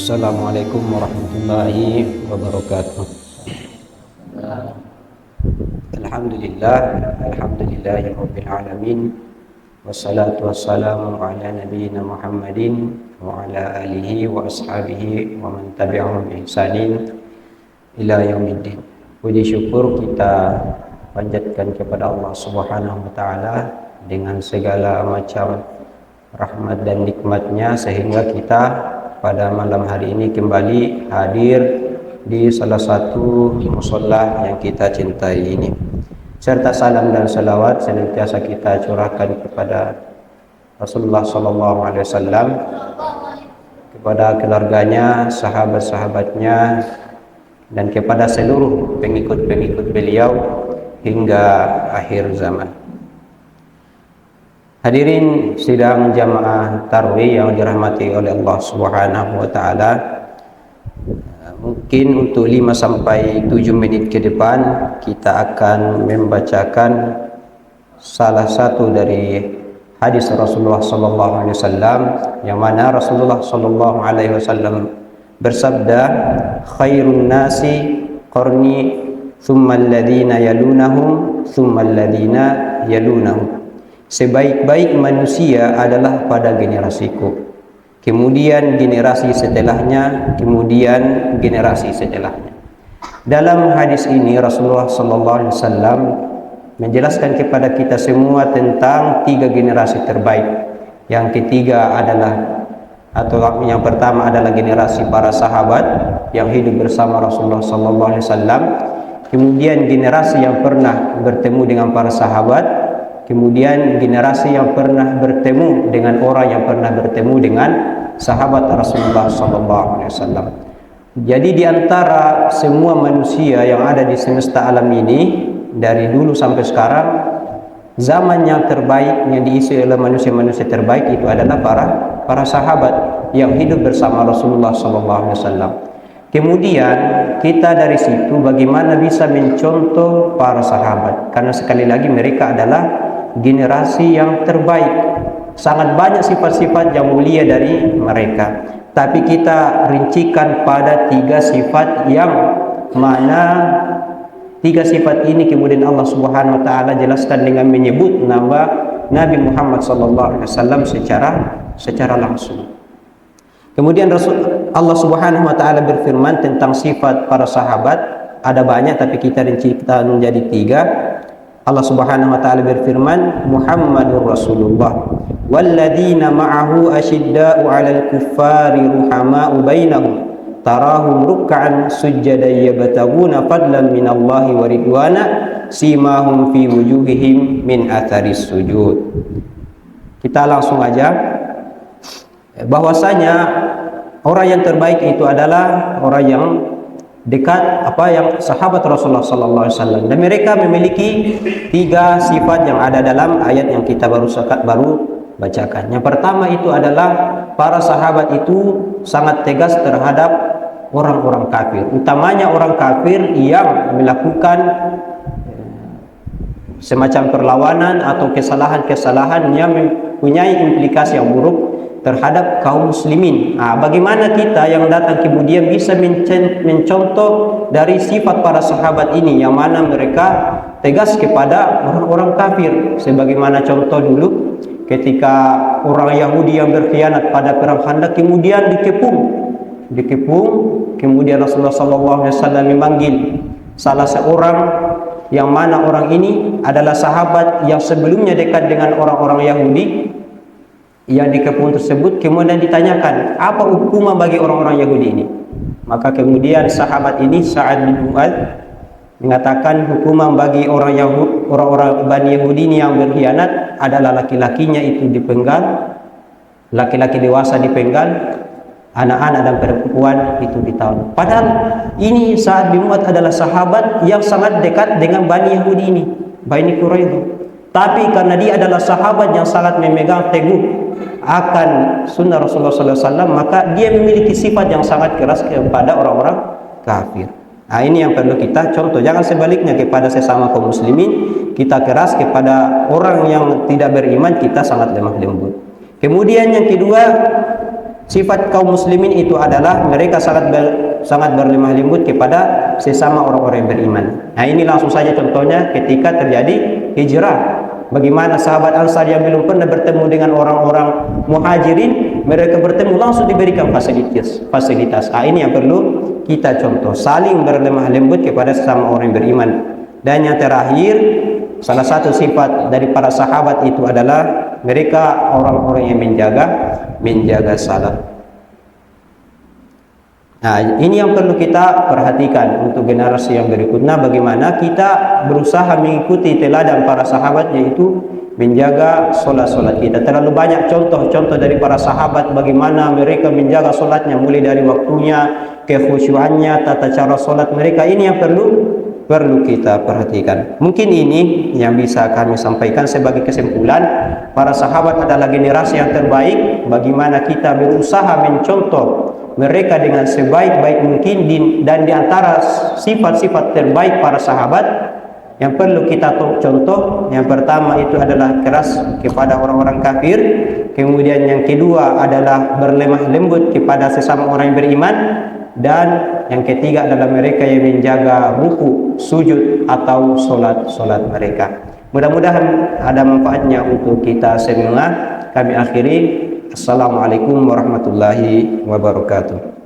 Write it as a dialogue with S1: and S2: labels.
S1: Assalamualaikum warahmatullahi wabarakatuh. Alhamdulillahirabbil alamin. Wassalatu wassalamu ala nabiyyina Muhammadin wa ala alihi wa ashabihi wa man tabi'ahum bi ihsanin ila yaumiddin. Puji syukur kita panjatkan kepada Allah Subhanahu wa taala dengan segala macam rahmat dan nikmatnya sehingga kita pada malam hari ini kembali hadir di salah satu musholla yang kita cintai ini, serta salam dan salawat senantiasa kita curahkan kepada Rasulullah SAW, kepada keluarganya, sahabat-sahabatnya, dan kepada seluruh pengikut-pengikut beliau hingga akhir zaman. Hadirin sidang jamaah tarawih yang dirahmati oleh Allah Subhanahu wa taala. Mungkin untuk 5 sampai 7 menit ke depan kita akan membacakan salah satu dari hadis Rasulullah sallallahu alaihi wasallam yang mana Rasulullah sallallahu alaihi wasallam bersabda, khairun nasi qarni thumma alladhina yalunahum thumma alladhina yalunahum. Sebaik-baik manusia adalah pada generasiku, kemudian generasi setelahnya, kemudian generasi setelahnya. Dalam hadis ini Rasulullah SAW menjelaskan kepada kita semua tentang 3 generasi terbaik. Yang ketiga adalah, atau yang pertama adalah generasi para sahabat yang hidup bersama Rasulullah SAW. Kemudian generasi yang pernah bertemu dengan para sahabat. Kemudian generasi yang pernah bertemu dengan orang yang pernah bertemu dengan sahabat Rasulullah SAW. Jadi di antara semua manusia yang ada di semesta alam ini, dari dulu sampai sekarang, zaman yang terbaik yang diisi oleh manusia-manusia terbaik itu adalah para sahabat yang hidup bersama Rasulullah SAW. Kemudian kita dari situ bagaimana bisa mencontoh para sahabat, karena sekali lagi mereka adalah generasi yang terbaik. Sangat banyak sifat-sifat yang mulia dari mereka, tapi kita rincikan pada 3 sifat yang mana 3 sifat ini kemudian Allah Subhanahu wa taala jelaskan dengan menyebut nama Nabi Muhammad SAW secara langsung. Kemudian Allah Subhanahu wa taala berfirman tentang sifat para sahabat, ada banyak tapi kita rincikan menjadi 3. Allah Subhanahu wa taala berfirman, Muhammadur Rasulullah walladzina ma'ahu asyidda'u 'alal kuffari ruhama'u bainahum tarahum ruk'an sujjadan yabtaguna fadlan minallahi wa ridwana simahum fi wujuhihim min atharis sujud. Kita langsung aja, bahwasanya orang yang terbaik itu adalah orang yang dekat yang sahabat Rasulullah sallallahu alaihi wasallam, dan mereka memiliki 3 sifat yang ada dalam ayat yang kita baru bacakan. Yang pertama itu adalah para sahabat itu sangat tegas terhadap orang-orang kafir, utamanya orang kafir yang melakukan semacam perlawanan atau kesalahan-kesalahan yang mempunyai implikasi yang buruk terhadap kaum muslimin. Bagaimana kita yang datang kemudian bisa mencontoh dari sifat para sahabat ini yang mana mereka tegas kepada orang-orang kafir, sebagaimana contoh dulu ketika orang Yahudi yang berkhianat pada perang Khandaq kemudian dikepung, kemudian Rasulullah SAW memanggil salah seorang yang mana orang ini adalah sahabat yang sebelumnya dekat dengan orang-orang Yahudi yang dikepung tersebut, kemudian ditanyakan apa hukuman bagi orang-orang Yahudi ini. Maka kemudian sahabat ini Sa'ad bin Mu'adz mengatakan hukuman bagi orang-orang Bani Yahudi ini yang berkhianat adalah laki-lakinya itu dipenggal, laki-laki dewasa dipenggal, anak-anak dan perempuan itu ditawan. Padahal ini Sa'ad bin Mu'adz adalah sahabat yang sangat dekat dengan Bani Yahudi ini, Bani Quraidah. Tapi karena dia adalah sahabat yang sangat memegang teguh akan sunnah Rasulullah SAW, maka dia memiliki sifat yang sangat keras kepada orang-orang kafir. Ini yang perlu kita contoh. Jangan sebaliknya, kepada sesama kaum muslimin kita keras, kepada orang yang tidak beriman kita sangat lemah lembut. Kemudian yang kedua, Sifat kaum muslimin itu adalah mereka sangat berlemah lembut kepada sesama orang-orang yang beriman. Nah, ini langsung saja contohnya ketika terjadi hijrah. Bagaimana sahabat Ansar yang belum pernah bertemu dengan orang-orang Muhajirin, mereka bertemu langsung diberikan fasilitas. Nah, ini yang perlu kita contoh, saling berlemah lembut kepada sesama orang yang beriman. Dan yang terakhir, salah satu sifat dari para sahabat itu adalah mereka orang-orang yang menjaga salat. Nah, ini yang perlu kita perhatikan untuk generasi yang berikutnya, bagaimana kita berusaha mengikuti teladan para sahabat, yaitu menjaga solat-solat kita. Terlalu banyak contoh-contoh dari para sahabat bagaimana mereka menjaga solatnya, mulai dari waktunya, kekhusyuannya, tata cara solat mereka. Ini yang perlu kita perhatikan. Mungkin ini yang bisa kami sampaikan sebagai kesimpulan. Para sahabat adalah generasi yang terbaik. Bagaimana kita berusaha mencontoh mereka dengan sebaik-baik mungkin, dan di antara sifat-sifat terbaik para sahabat yang perlu kita contoh, yang pertama itu adalah keras kepada orang-orang kafir. Kemudian yang kedua adalah berlemah lembut kepada sesama orang yang beriman. Dan yang ketiga adalah mereka yang menjaga ruku, sujud atau solat mereka. Mudah-mudahan ada manfaatnya untuk kita semua. Kami akhiri. Assalamualaikum warahmatullahi wabarakatuh.